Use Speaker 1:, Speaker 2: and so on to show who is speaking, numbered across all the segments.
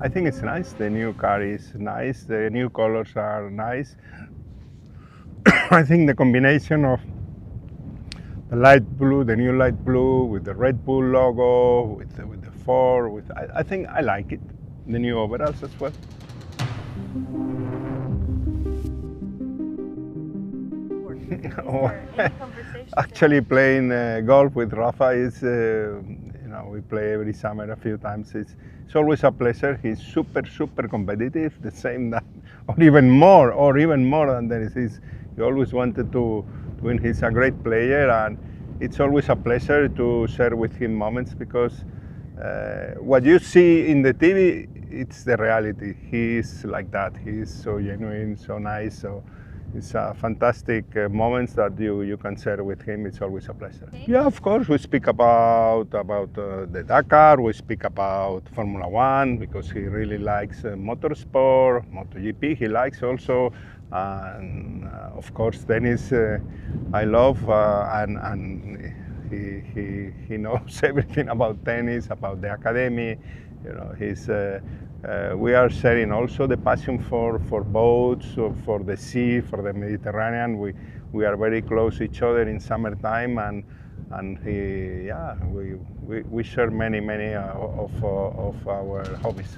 Speaker 1: I think it's nice. The new car is nice. The new colors are nice. I think the combination of the light blue, the new light blue, with the Red Bull logo, with the Ford, I think I like it. The new overalls as well. Actually, playing golf with Rafa is, we play every summer a few times. It's always a pleasure. He's super competitive, the same that, or even more than Dennis is. He always wanted to win. He's a great player, and it's always a pleasure to share with him moments, because what you see in the TV, it's the reality. He's like that. He's so genuine, so nice. So it's fantastic moments that you can share with him. It's always a pleasure. Yeah, of course, we speak about the Dakar. We speak about Formula One, because he really likes motorsport, MotoGP. He likes also, and of course, tennis. I love, and he knows everything about tennis, about the academy. We are sharing also the passion for boats, for the sea, for the Mediterranean. We are very close to each other in summertime, and we share many of our hobbies.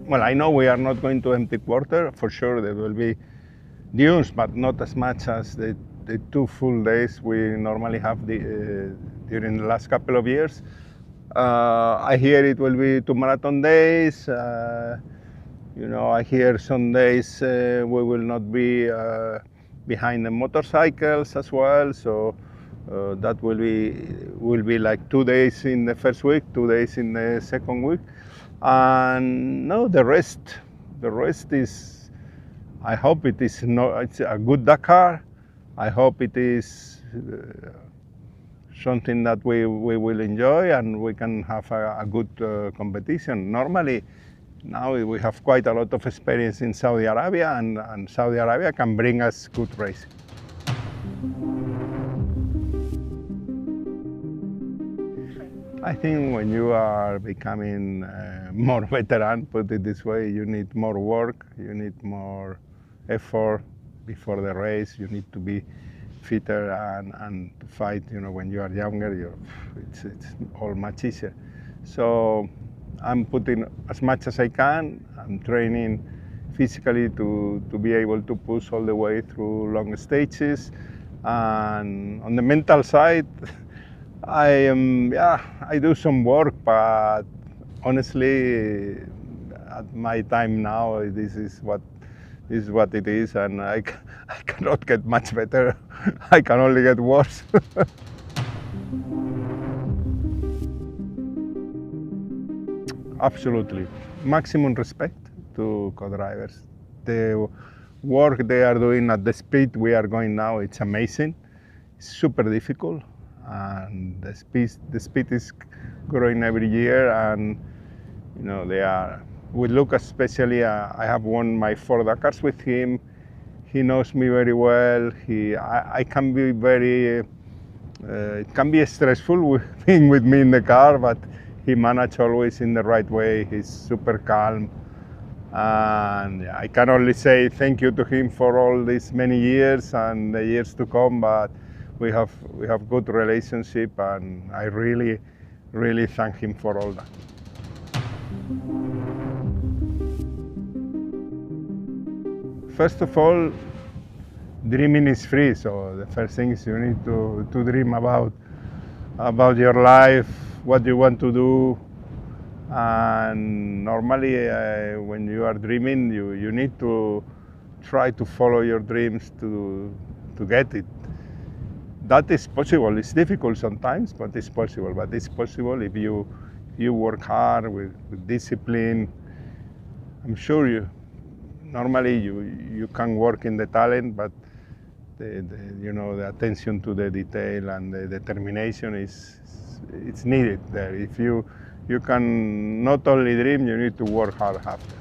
Speaker 1: Well, I know we are not going to empty quarter. For sure there will be dunes, but not as much as the 2 full days we normally have during the last couple of years. I hear it will be 2 marathon days. I hear some days we will not be behind the motorcycles as well. So that will be like 2 days in the first week, 2 days in the second week, and no, the rest is. I hope it's a good Dakar. I hope it is something that we will enjoy, and we can have a good competition. Normally, now we have quite a lot of experience in Saudi Arabia, and Saudi Arabia can bring us good racing. I think when you are becoming more veteran, put it this way, you need more work, you need more effort before the race. You need to be fitter and to fight. When you are younger, it's all much easier. So I'm putting as much as I can. I'm training physically to be able to push all the way through long stages. And on the mental side, I do some work, but honestly, at my time now, this is what it is, and I cannot get much better. I can only get worse. Absolutely. Maximum respect to co-drivers. The work they are doing at the speed we are going now, it's amazing. It's super difficult, and the speed is growing every year, and they are. With Lucas especially, I have won my 4 Dakars with him. He knows me very well. I can be very. It can be stressful being with me in the car, but he manages always in the right way. He's super calm, and I can only say thank you to him for all these many years and the years to come. But we have good relationship, and I really thank him for all that. First of all, dreaming is free. So the first thing is you need to dream about your life, what you want to do. And normally when you are dreaming, you need to try to follow your dreams to get it. That is possible. It's difficult sometimes, but it's possible. But it's possible if you work hard with discipline. I'm sure normally you can work in the talent, but the attention to the detail and the determination it's needed there. If you can not only dream, you need to work hard after.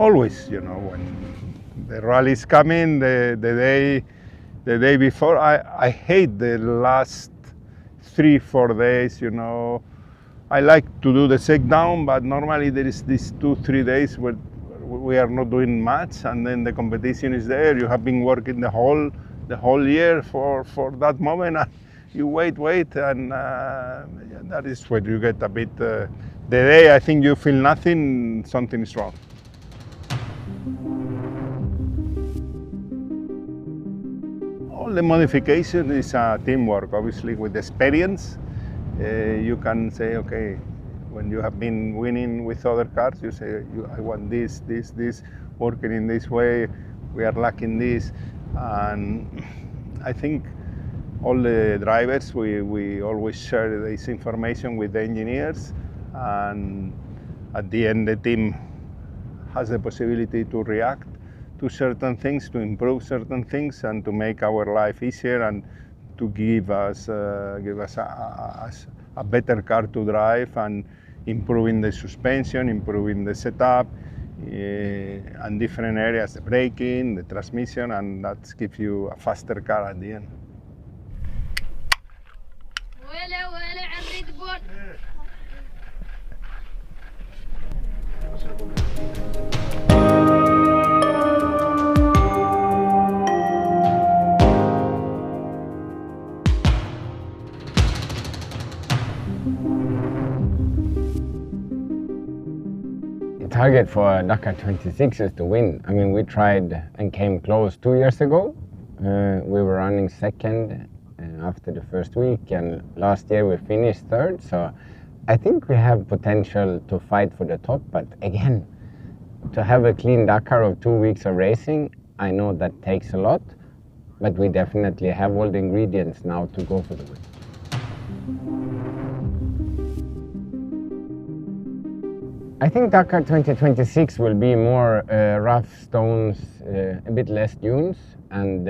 Speaker 1: Always, when the rally is coming, the day the day before. I hate the last 3-4 days, you know. I like to do the shakedown, but normally there is these 2-3 days where we are not doing much, and then the competition is there. You have been working the whole year for that moment, and you wait, and that is when you get a bit. The day I think you feel nothing, something is wrong. All the modification is teamwork, obviously. With experience, you can say, okay, when you have been winning with other cars, you say, I want this, working in this way, we are lacking this. And I think all the drivers, we always share this information with the engineers, and at the end the team has the possibility to react to certain things, to improve certain things, and to make our life easier, and to give us a better car to drive, and improving the suspension, improving the setup, and different areas, the braking, the transmission, and that gives you a faster car at the end.
Speaker 2: The target for Dakar 26 is to win. I mean, we tried and came close 2 years ago. We were running second after the first week, and last year we finished third. So I think we have potential to fight for the top, but again, to have a clean Dakar of 2 weeks of racing, I know that takes a lot, but we definitely have all the ingredients now to go for the win. I think Dakar 2026 will be more rough stones, a bit less dunes, and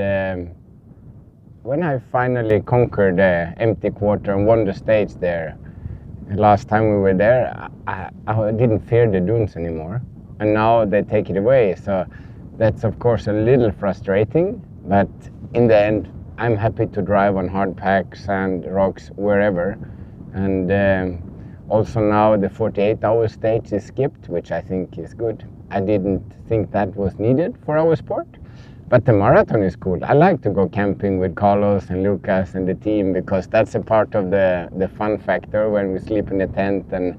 Speaker 2: when I finally conquered the empty quarter and won the stage there, last time we were there, I didn't fear the dunes anymore, and now they take it away, so that's of course a little frustrating, but in the end I'm happy to drive on hard pack, sand, rocks, wherever, and also now the 48-hour stage is skipped, which I think is good. I didn't think that was needed for our sport, but the marathon is cool. I like to go camping with Carlos and Lucas and the team, because that's a part of the fun factor when we sleep in the tent. And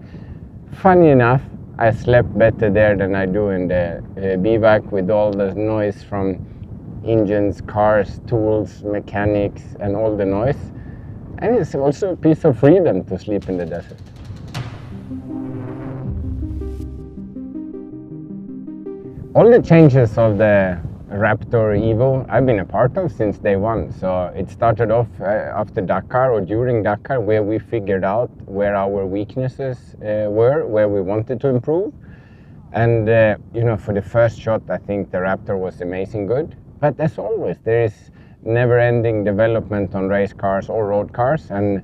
Speaker 2: funny enough, I slept better there than I do in the bivouac, with all the noise from engines, cars, tools, mechanics, and all the noise. And it's also a piece of freedom to sleep in the desert. All the changes of the Raptor Evo I've been a part of since day one. So it started off after Dakar or during Dakar, where we figured out where our weaknesses were, where we wanted to improve. And you know, for the first shot, I think the Raptor was amazing good. But as always, there is never-ending development on race cars or road cars, and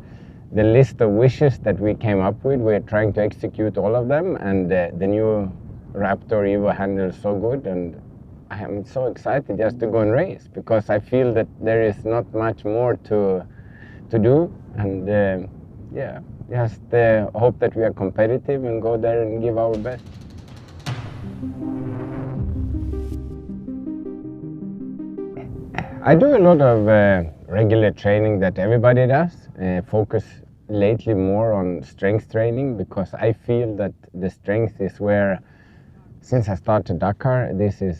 Speaker 2: the list of wishes that we came up with, we're trying to execute all of them, and the new Raptor Evo handles so good, and I am so excited just to go and race, because I feel that there is not much more to do, and yeah, just hope that we are competitive and go there and give our best. I do a lot of regular training that everybody does, focus lately more on strength training, because I feel that the strength is where, since I started Dakar, this is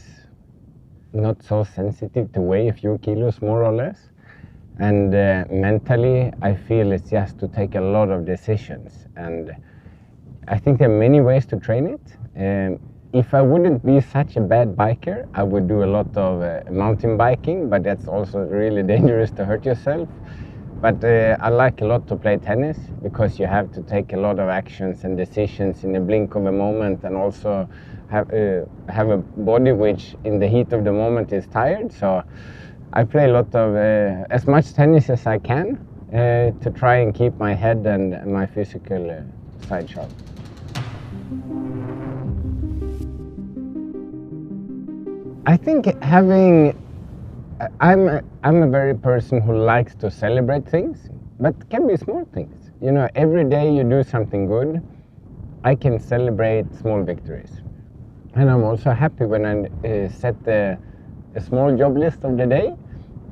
Speaker 2: not so sensitive to weigh a few kilos more or less. And mentally, I feel it's just to take a lot of decisions. And I think there are many ways to train it. If I wouldn't be such a bad biker, I would do a lot of mountain biking, but that's also really dangerous to hurt yourself. But I like a lot to play tennis, because you have to take a lot of actions and decisions in the blink of a moment, and also have a body which in the heat of the moment is tired. So I play a lot of, as much tennis as I can, to try and keep my head and my physical side sharp. I think having I'm a very person who likes to celebrate things, but it can be small things. You know, every day you do something good, I can celebrate small victories. And I'm also happy when I set a small job list of the day,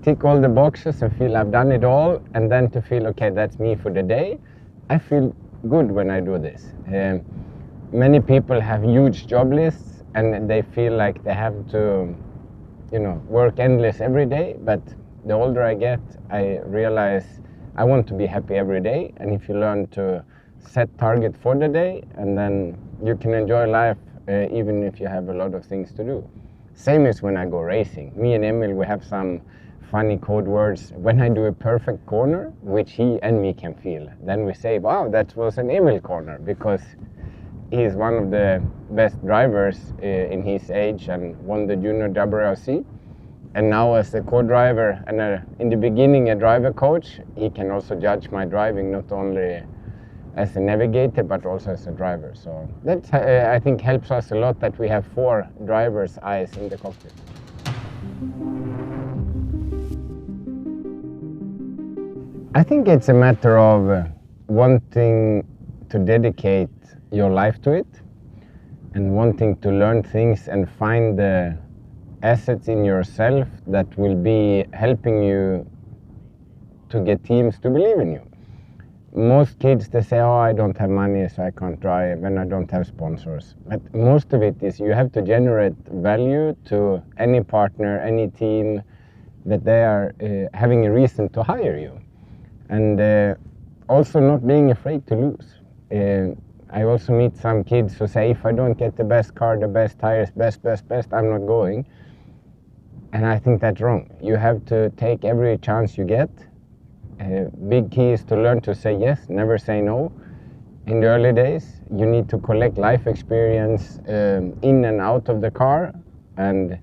Speaker 2: tick all the boxes and feel I've done it all, and then to feel, okay, that's me for the day. I feel good when I do this. Many people have huge job lists and they feel like they have to, you know, work endless every day, but the older I get, I realize I want to be happy every day, and if you learn to set target for the day, and then you can enjoy life even if you have a lot of things to do. Same as when I go racing. Me and Emil, we have some funny code words. When I do a perfect corner, which he and me can feel, then we say, wow, that was an Emil corner, because he is one of the best drivers in his age and won the Junior WRC. And now as a co-driver and in the beginning a driver coach, he can also judge my driving, not only as a navigator but also as a driver. So that I think helps us a lot that we have 4 drivers' eyes in the cockpit. I think it's a matter of wanting to dedicate your life to it and wanting to learn things and find the assets in yourself that will be helping you to get teams to believe in you. Most kids, they say, oh, I don't have money so I can't drive and I don't have sponsors. But most of it is you have to generate value to any partner, any team, that they are having a reason to hire you. And also not being afraid to lose. I also meet some kids who say, if I don't get the best car, the best tires, best, I'm not going. And I think that's wrong. You have to take every chance you get. Big key is to learn to say yes, never say no. In the early days, you need to collect life experience in and out of the car and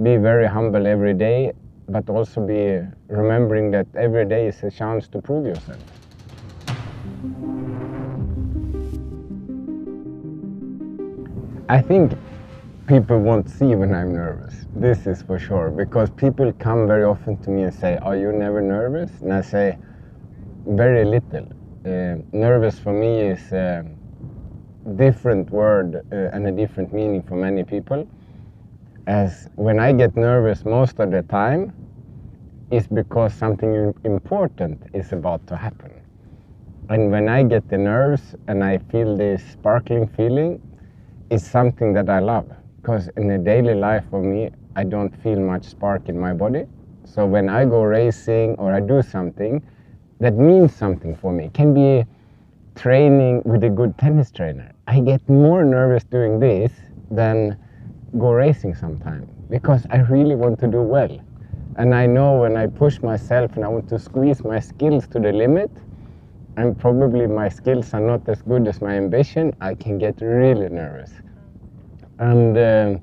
Speaker 2: be very humble every day, but also be remembering that every day is a chance to prove yourself. I think people won't see when I'm nervous. This is for sure, because people come very often to me and say, are you never nervous? And I say, very little. Nervous for me is a different word and a different meaning for many people. As when I get nervous most of the time, is because something important is about to happen. And when I get the nerves and I feel this sparkling feeling, it's something that I love. Because in a daily life for me, I don't feel much spark in my body. So when I go racing or I do something that means something for me, it can be training with a good tennis trainer. I get more nervous doing this than go racing sometimes, because I really want to do well. And I know when I push myself and I want to squeeze my skills to the limit, and probably my skills are not as good as my ambition, I can get really nervous. And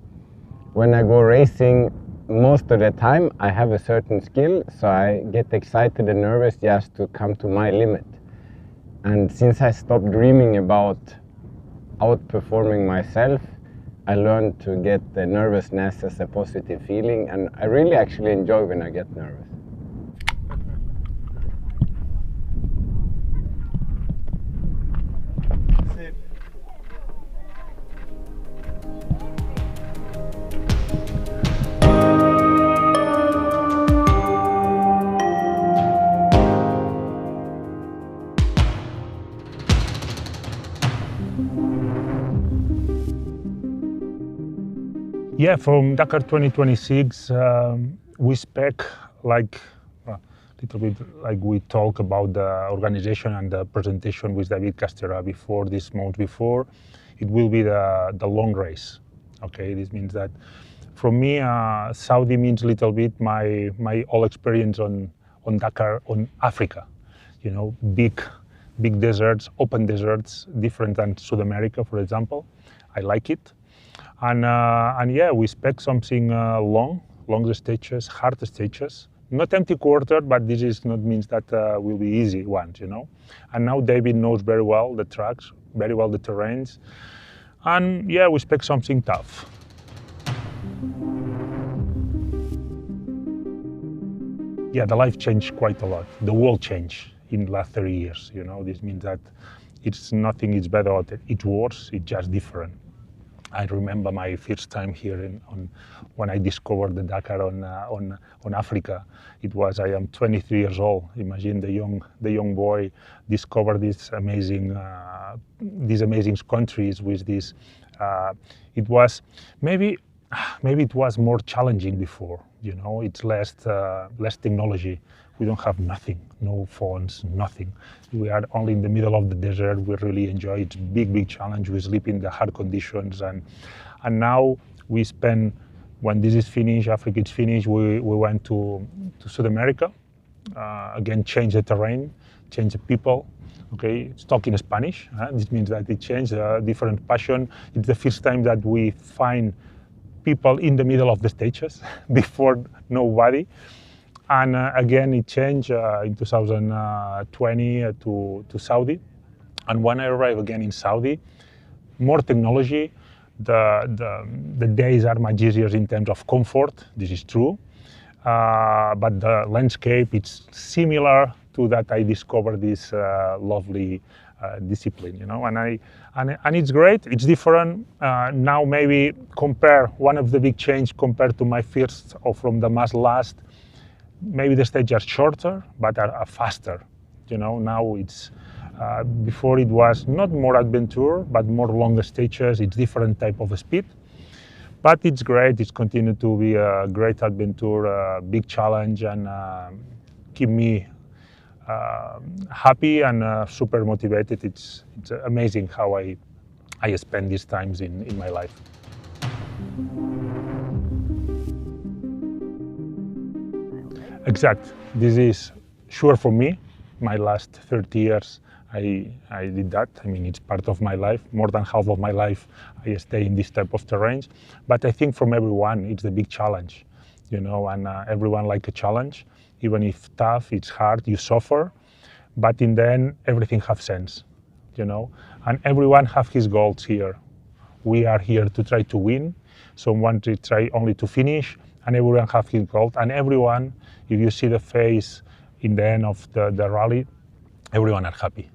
Speaker 2: when I go racing, most of the time I have a certain skill, so I get excited and nervous just to come to my limit. And since I stopped dreaming about outperforming myself, I learned to get the nervousness as a positive feeling, and I really actually enjoy when I get nervous.
Speaker 3: Yeah, from Dakar 2026, we spec like a little bit like we talk about the organization and the presentation with David Castera before this month before. It will be the long race. Okay, this means that for me, Saudi means a little bit my all experience on Dakar, on Africa. You know, big deserts, open deserts, different than South America, for example. I like it. And yeah, we expect something long stages, hard stages. Not empty quarter, but this is not means that will be easy ones, you know. And now David knows very well the tracks, very well the terrains. And yeah, we expect something tough. yeah, the life changed quite a lot. The world changed in the last 30 years. This means that it's nothing is better or it's worse. It's just different. I remember my first time here when I discovered the Dakar on Africa. I am 23 years old. Imagine the young boy discovered these amazing countries with this. It was maybe it was more challenging before. It's less technology. We don't have nothing, no phones, nothing. We are only in the middle of the desert. We really enjoy it. It's a big challenge. We sleep in the hard conditions, and now we spend, when this is finished, Africa is finished, we went to South America. Again, change the terrain, change the people. Okay, it's talking Spanish. This means that it changed a different passion. It's the first time that we find people in the middle of the stages, before nobody. And again, it changed in 2020 to Saudi. And when I arrived again in Saudi, more technology, the days are much easier in terms of comfort, this is true. But the landscape, it's similar to that I discovered this lovely discipline, and it's great. It's different now. Maybe compare one of the big change compared to my first or from the last. Maybe the stages are shorter, but are faster. Now it's before it was not more adventure, but more longer stages. It's different type of speed, but it's great. It's continued to be a great adventure, a big challenge, and keep me happy and super motivated. It's amazing how I spend these times in my life. Exact. This is sure for me. My last 30 years, I did that. I mean, it's part of my life. More than half of my life, I stay in this type of terrains. But I think from everyone, it's the big challenge, and everyone like a challenge. Even if tough, it's hard, you suffer. But in the end, everything has sense, And everyone have his goals here. We are here to try to win. Someone to try only to finish. And everyone have his goals. And everyone, if you see the face in the end of the rally, everyone are happy.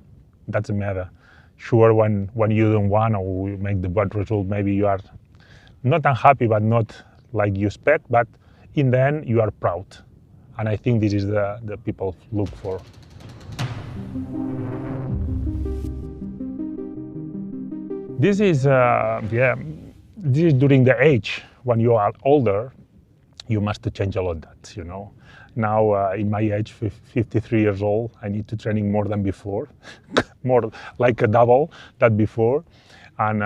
Speaker 3: That's the matter. Sure, when you don't win or you make the bad result, maybe you are not unhappy, but not like you expect. But in the end, you are proud. And I think this is the people look for. This is this is during the age when you are older. You must change a lot that, Now, in my age, 53 years old, I need to training more than before, more like a double that before. And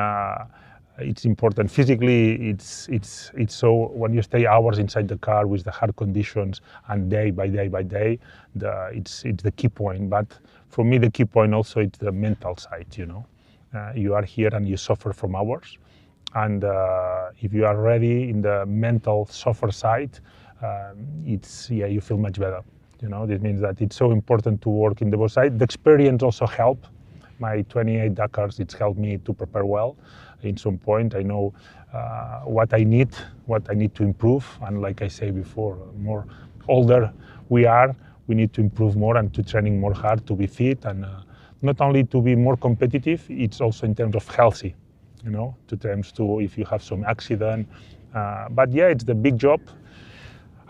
Speaker 3: it's important. Physically, it's so, when you stay hours inside the car with the hard conditions and day by day, it's the key point. But for me, the key point also is the mental side, You are here and you suffer from hours. And if you are ready in the mental suffer side, you feel much better. This means that it's so important to work in the both side. The experience also help. My 28 Dakars, it's helped me to prepare well. In some point, I know what I need to improve. And like I say before, more older we need to improve more and to training more hard to be fit and not only to be more competitive. It's also in terms of healthy. To terms to if you have some accident. But yeah, it's the big job.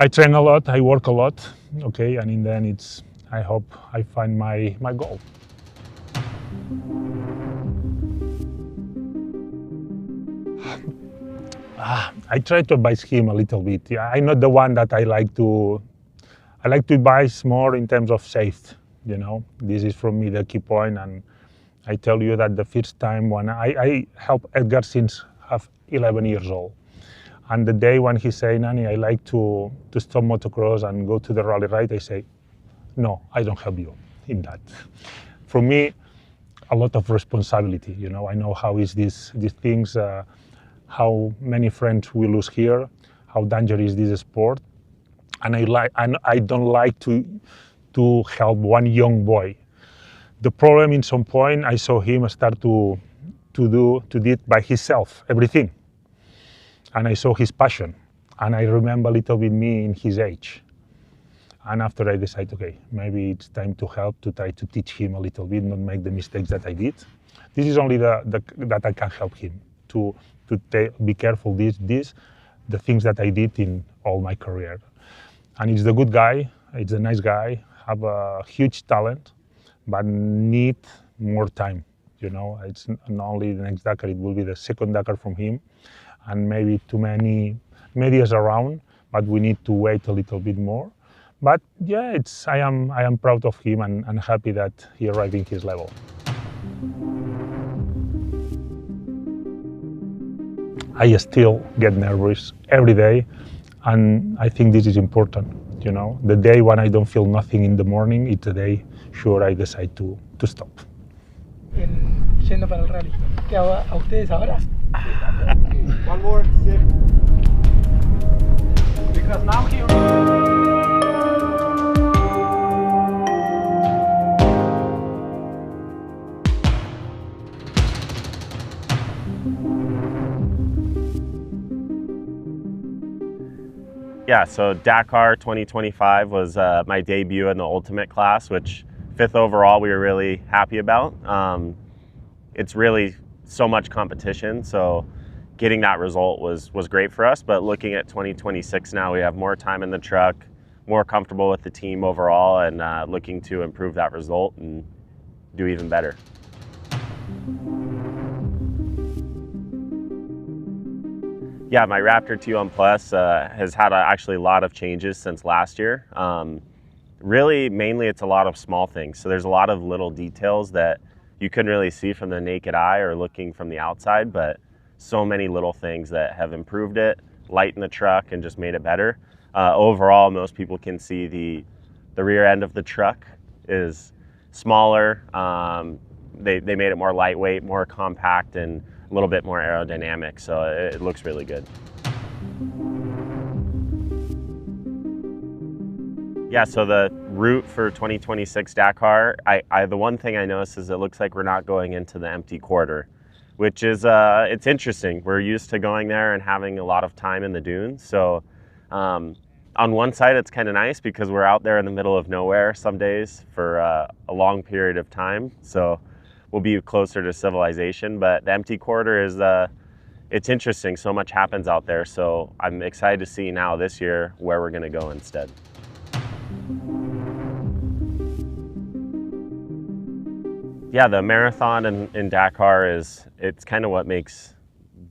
Speaker 3: I train a lot, I work a lot, okay, and in the end, I hope I find my goal. I try to advise him a little bit. Yeah, I'm not the one that I like to advise more in terms of safety. This is for me the key point, and I tell you that the first time when I helped Edgar since have 11 years old. And the day when he say, Nani, I like to stop motocross and go to the rally ride, I say, no, I don't help you in that. For me, a lot of responsibility, I know how is these things, how many friends we lose here, how dangerous is this sport. And I don't like to help one young boy. The problem in some point, I saw him start to do it by himself, everything. And I saw his passion. And I remember a little bit me in his age. And after I decided, okay, maybe it's time to help, to try to teach him a little bit, not make the mistakes that I did. This is only that I can help him to be careful. The things that I did in all my career. And he's a good guy. It's a nice guy. Have a huge talent, but need more time. You know, it's not only the next Dakar. It will be the second Dakar from him, and maybe too many medias around. But we need to wait a little bit more. But yeah, I am proud of him and happy that he arrived in his level. I still get nervous every day, and I think this is important. You know, the day when I don't feel nothing in the morning, it's the day sure I decide to stop.
Speaker 4: Yendo para el rally. ¿Qué hago a ustedes ahora?
Speaker 1: One more sip. Because now here.
Speaker 5: Yeah, so Dakar 2025 was my debut in the ultimate class, which 5th overall we were really happy about. It's really so much competition, so getting that result was great for us. But looking at 2026 now, we have more time in the truck, more comfortable with the team overall, and looking to improve that result and do even better. Yeah, my Raptor T1 Plus has had actually a lot of changes since last year. Really, mainly it's a lot of small things. So there's a lot of little details that you couldn't really see from the naked eye or looking from the outside, but so many little things that have improved it, lightened the truck, and just made it better. Overall, most people can see the rear end of the truck is smaller. They made it more lightweight, more compact, and a little bit more aerodynamic, so it looks really good. Yeah, so the route for 2026 Dakar, the one thing I noticed is it looks like we're not going into the empty quarter, which is, it's interesting. We're used to going there and having a lot of time in the dunes. So on one side, it's kind of nice because we're out there in the middle of nowhere some days for a long period of time. So we'll be closer to civilization, but the empty quarter is, it's interesting. So much happens out there. So I'm excited to see now this year where we're gonna go instead. Yeah, the marathon in Dakar it's kind of what makes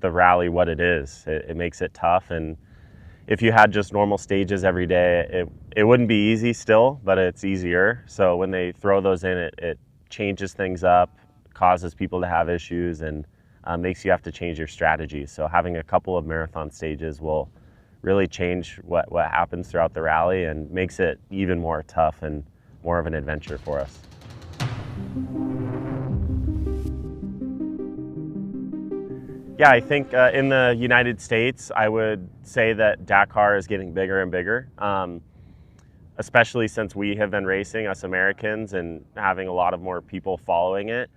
Speaker 5: the rally what it is. It makes it tough, and if you had just normal stages every day, it wouldn't be easy still, but it's easier. So when they throw those in, it changes things up, causes people to have issues, and makes you have to change your strategy. So having a couple of marathon stages will really change what happens throughout the rally and makes it even more tough and more of an adventure for us. Yeah, I think in the United States, I would say that Dakar is getting bigger and bigger, especially since we have been racing, us Americans, and having a lot of more people following it.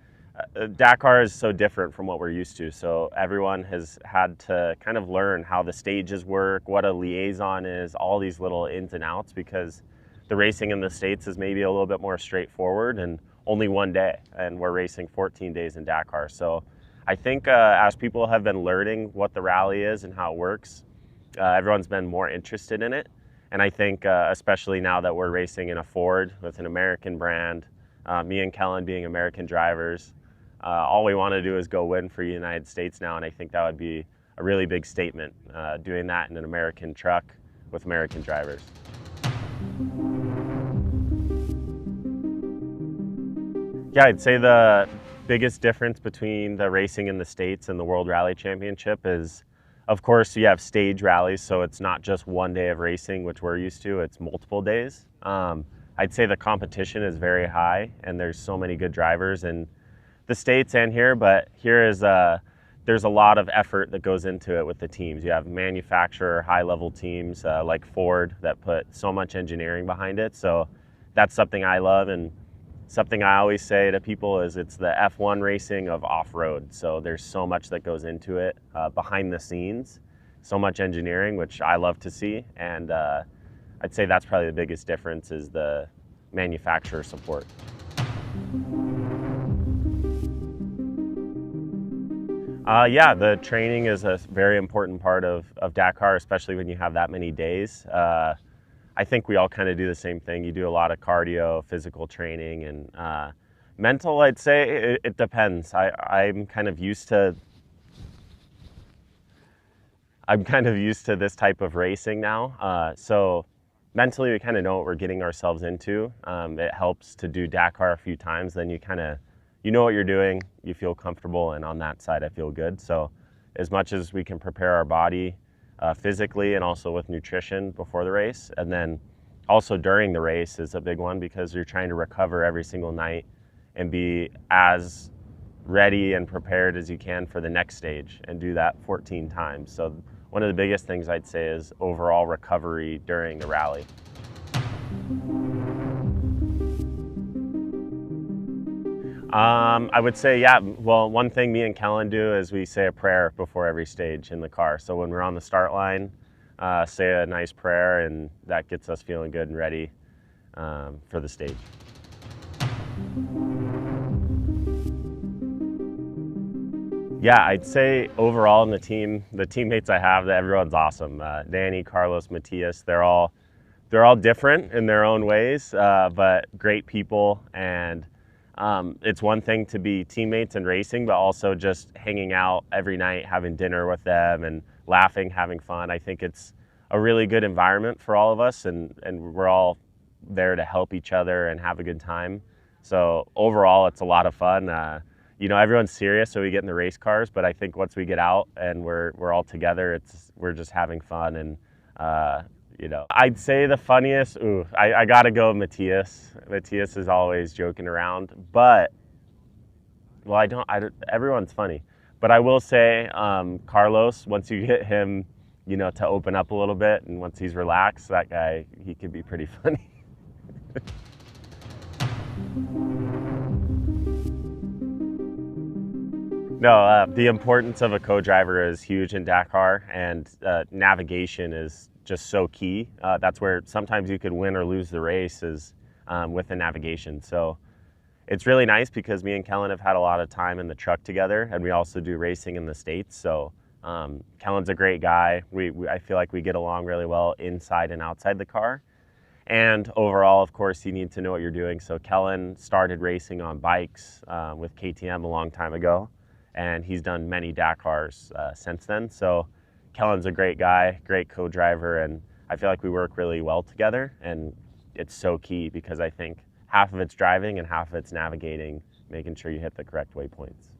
Speaker 5: Dakar is so different from what we're used to, so everyone has had to kind of learn how the stages work, what a liaison is, all these little ins and outs, because the racing in the States is maybe a little bit more straightforward and only one day, and we're racing 14 days in Dakar. So I think as people have been learning what the rally is and how it works, everyone's been more interested in it. And I think especially now that we're racing in a Ford with an American brand, me and Kellen being American drivers, all we want to do is go win for the United States now, and I think that would be a really big statement, doing that in an American truck with American drivers. Yeah, I'd say the biggest difference between the racing in the States and the World Rally Championship is, of course, you have stage rallies, so it's not just one day of racing, which we're used to, it's multiple days. I'd say the competition is very high, and there's so many good drivers in the States and here, but here is there's a lot of effort that goes into it with the teams. You have manufacturer, high-level teams like Ford that put so much engineering behind it, so that's something I love, and something I always say to people is it's the F1 racing of off-road, so there's so much that goes into it behind the scenes, so much engineering, which I love to see, and I'd say that's probably the biggest difference, is the manufacturer support. Yeah, the training is a very important part of Dakar, especially when you have that many days. I think we all kind of do the same thing. You do a lot of cardio, physical training, and mental, I'd say it depends. I'm kind of used to this type of racing now. So mentally, we kind of know what we're getting ourselves into. It helps to do Dakar a few times, then you know what you're doing, you feel comfortable, and on that side, I feel good. So as much as we can prepare our body physically and also with nutrition before the race, and then also during the race is a big one, because you're trying to recover every single night and be as ready and prepared as you can for the next stage, and do that 14 times. So one of the biggest things I'd say is overall recovery during the rally. I would say, yeah, well, one thing me and Kellen do is we say a prayer before every stage in the car. So when we're on the start line, say a nice prayer, and that gets us feeling good and ready for the stage. Yeah, I'd say overall in the teammates I have, that everyone's awesome. Nani, Carlos, Mattias, they're all different in their own ways, but great people. And it's one thing to be teammates in racing, but also just hanging out every night, having dinner with them and laughing, having fun. I think it's a really good environment for all of us, and we're all there to help each other and have a good time. So overall, it's a lot of fun. You know, everyone's serious, so we get in the race cars, but I think once we get out and we're all together, we're just having fun. And you know, I'd say the funniest, I gotta go Mattias. Mattias is always joking around, but, well, everyone's funny. But I will say, Carlos, once you get him, you know, to open up a little bit, and once he's relaxed, that guy, he can be pretty funny. No, the importance of a co-driver is huge in Dakar, and navigation is just so key. That's where sometimes you could win or lose the race, is with the navigation. So it's really nice because me and Kellen have had a lot of time in the truck together, and we also do racing in the States. So Kellen's a great guy. I feel like we get along really well inside and outside the car. And overall, of course, you need to know what you're doing. So Kellen started racing on bikes with KTM a long time ago, and he's done many Dakars since then. So Kellen's a great guy, great co-driver, and I feel like we work really well together, and it's so key because I think half of it's driving and half of it's navigating, making sure you hit the correct waypoints.